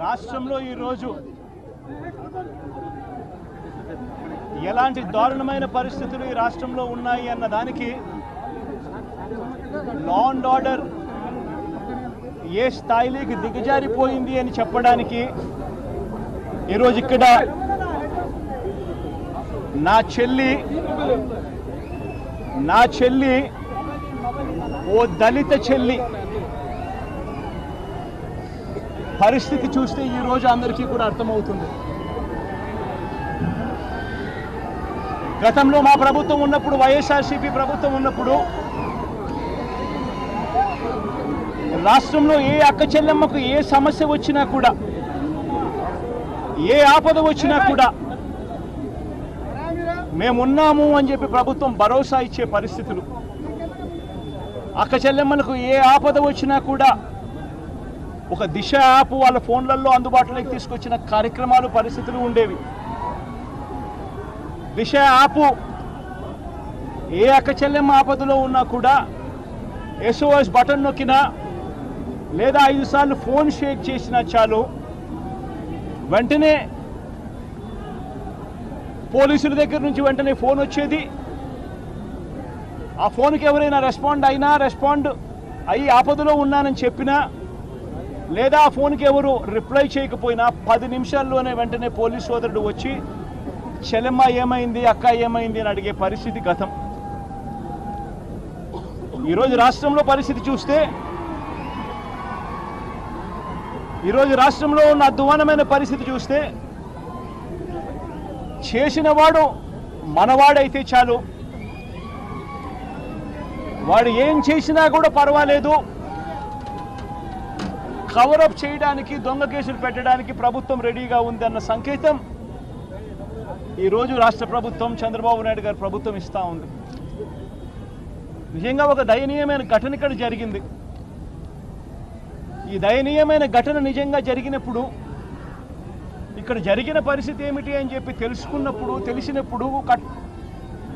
రాష్ట్రంలో ఈ రోజు ఎలాంటి దారుణమైన పరిస్థితులు ఈ రాష్ట్రంలో ఉన్నాయి అన్న దానికి లా అండ్ ఆర్డర్ ఏ స్థాయిలోకి దిగజారిపోయింది అని చెప్పడానికి ఈరోజు ఇక్కడ నా చెల్లి ఓ దళిత చెల్లి పరిస్థితి చూస్తే ఈ రోజు అందరికీ కూడా అర్థమవుతుంది. గతంలో మా ప్రభుత్వం ఉన్నప్పుడు, వైఎస్ఆర్సీపీ ప్రభుత్వం ఉన్నప్పుడు రాష్ట్రంలో ఏ అక్క చెల్లెమ్మకు ఏ సమస్య వచ్చినా కూడా, ఏ ఆపద వచ్చినా కూడా మేమున్నాము అని చెప్పి ప్రభుత్వం భరోసా ఇచ్చే పరిస్థితులు, అక్క చెల్లెమ్మలకు ఏ ఆపద వచ్చినా కూడా ఒక దిశ యాప్ వాళ్ళ ఫోన్లలో అందుబాటులోకి తీసుకొచ్చిన కార్యక్రమాలు, పరిస్థితులు ఉండేవి. దిశ యాప్ ఏ అక్క చెల్లెమ్మ ఆపదలో ఉన్నా కూడా SOS బటన్ నొక్కినా లేదా 5 సార్లు ఫోన్ షేక్ చేసినా చాలు, వెంటనే పోలీసుల దగ్గర నుంచి వెంటనే ఫోన్ వచ్చేది. ఆ ఫోన్కి ఎవరైనా రెస్పాండ్ అయ్యి ఆపదలో ఉన్నానని చెప్పినా లేదా ఆ ఫోన్కి ఎవరు రిప్లై చేయకపోయినా 10 నిమిషాల్లోనే వెంటనే పోలీస్ సోదరుడు వచ్చి చెల్లెమ్మ ఏమైంది, అక్క ఏమైంది అని అడిగే పరిస్థితి గతం. ఈరోజు రాష్ట్రంలో పరిస్థితి చూస్తే, ఈరోజు రాష్ట్రంలో ఉన్న అధ్వానమైన పరిస్థితి చూస్తే, చేసినవాడు మనవాడైతే చాలు, వాడు ఏం చేసినా కూడా పర్వాలేదు, కవరప్ చేయడానికి, దొంగ కేసులు పెట్టడానికి ప్రభుత్వం రెడీగా ఉంది అన్న సంకేతం ఈరోజు రాష్ట్ర ప్రభుత్వం, చంద్రబాబు నాయుడు గారి ప్రభుత్వం ఇస్తూ ఉంది. నిజంగా ఒక దయనీయమైన ఘటన ఇక్కడ జరిగింది. ఈ దయనీయమైన ఘటన నిజంగా జరిగినప్పుడు, ఇక్కడ జరిగిన పరిస్థితి ఏమిటి అని చెప్పి తెలిసినప్పుడు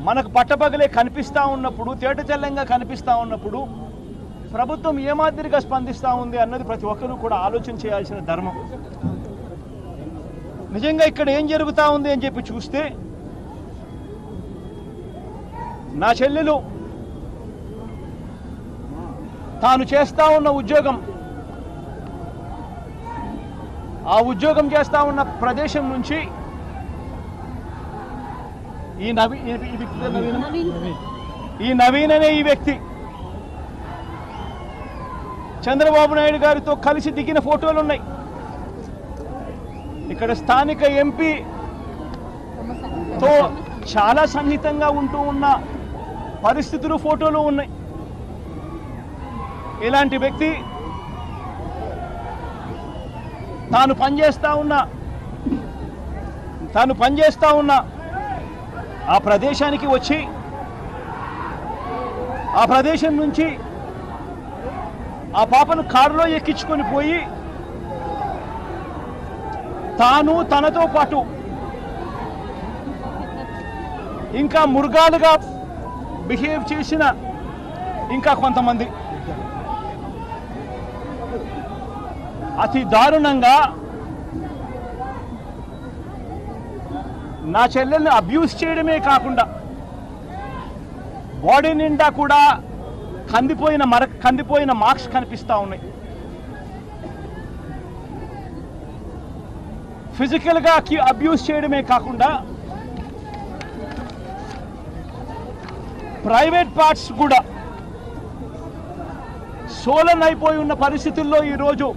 మనకు పట్టపగలే కనిపిస్తూ ఉన్నప్పుడు, తేటతెల్లంగా కనిపిస్తూ ఉన్నప్పుడు ప్రభుత్వం ఏ మాదిరిగా స్పందిస్తూ ఉంది అన్నది ప్రతి ఒక్కరూ కూడా ఆలోచన చేయాల్సిన ధర్మం. నిజంగా ఇక్కడ ఏం జరుగుతూ ఉంది అని చెప్పి చూస్తే, నా చెల్లెలు తాను చేస్తూ ఉన్న ఉద్యోగం, ఆ ఉద్యోగం చేస్తూ ఉన్న ప్రదేశం నుంచి ఈ నవీన్ అనే ఈ వ్యక్తి చంద్రబాబు నాయుడు గారితో కలిసి దిగిన ఫోటోలు ఉన్నాయి. ఇక్కడ స్థానిక ఎంపీతో చాలా సన్నిహితంగా ఉంటూ ఉన్న పరిస్థితులు, ఫోటోలు ఉన్నాయి. ఇలాంటి వ్యక్తి తాను పనిచేస్తా ఉన్న ఆ ప్రదేశానికి వచ్చి, ఆ ప్రదేశం నుంచి ఆ పాపను కారులో ఎక్కించుకొని పోయి తనతో పాటు ఇంకా మృగాలుగా బిహేవ్ చేసిన ఇంకా కొంతమంది అతి దారుణంగా నా చెల్లెల్ని అబ్యూస్ చేయడమే కాకుండా బాడీ నిండా కూడా కందిపోయిన మార్క్స్ కనిపిస్తూ ఉన్నాయి. ఫిజికల్గా అబ్యూస్ చేయడమే కాకుండా ప్రైవేట్ పార్ట్స్ కూడా సోలన్ అయిపోయి ఉన్న పరిస్థితుల్లో ఈరోజు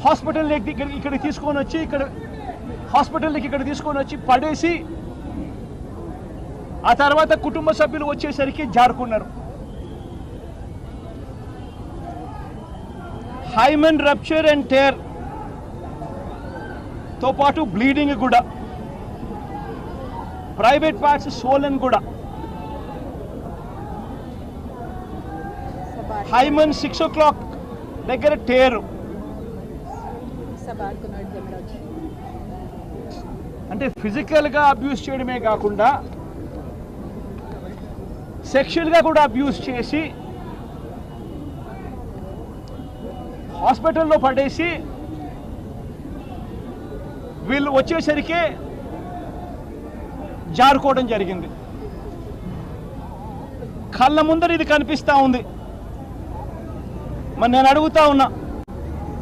హాస్పిటల్కి ఇక్కడ తీసుకొని వచ్చి పడేసి, ఆ తర్వాత కుటుంబ సభ్యులు వచ్చేసరికి జారుకున్నారు. హైమన్ రప్చర్ అండ్ టేర్ తో పాటు బ్లీడింగ్ కూడా, ప్రైవేట్ పార్ట్స్ సోలన్ కూడా, హైమన్ 6 o'clock దగ్గర టేరు. అంటే ఫిజికల్గా అబ్యూస్ చేయడమే కాకుండా సెక్షువల్గా కూడా అబ్యూస్ చేసి హాస్పిటల్లో పడేసి వీళ్ళు వచ్చేసరికి జారుకోవడం జరిగింది. కళ్ళ ముందర ఇది కనిపిస్తూ ఉంది. మరి నేను అడుగుతా ఉన్నా,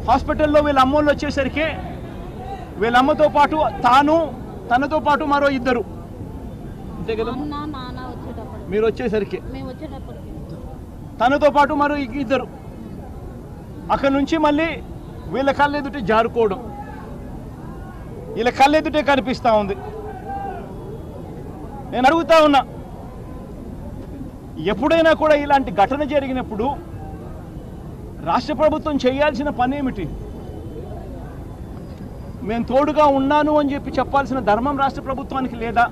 హాస్పిటల్లో వీళ్ళ అమ్మోళ్ళు వచ్చేసరికి వీళ్ళ అమ్మతో పాటు తనతో పాటు మరో ఇద్దరు, అంతే కదా, మీరు వచ్చేసరికి తనతో పాటు మరో ఇద్దరు, అక్కడి నుంచి మళ్ళీ వీళ్ళ కళ్ళెదుటే జారుకోవడం, వీళ్ళ కళ్ళెదుటే కనిపిస్తూ ఉంది. నేను అడుగుతా ఉన్నా, ఎప్పుడైనా కూడా ఇలాంటి ఘటన జరిగినప్పుడు రాష్ట్ర ప్రభుత్వం చేయాల్సిన పని ఏమిటి? మేము తోడుగా ఉన్నాను అని చెప్పి చెప్పాల్సిన ధర్మం రాష్ట్ర ప్రభుత్వానికి లేదా?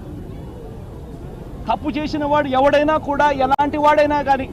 తప్పు చేసిన వాడు ఎవడైనా కూడా, ఎలాంటి వాడైనా కానీ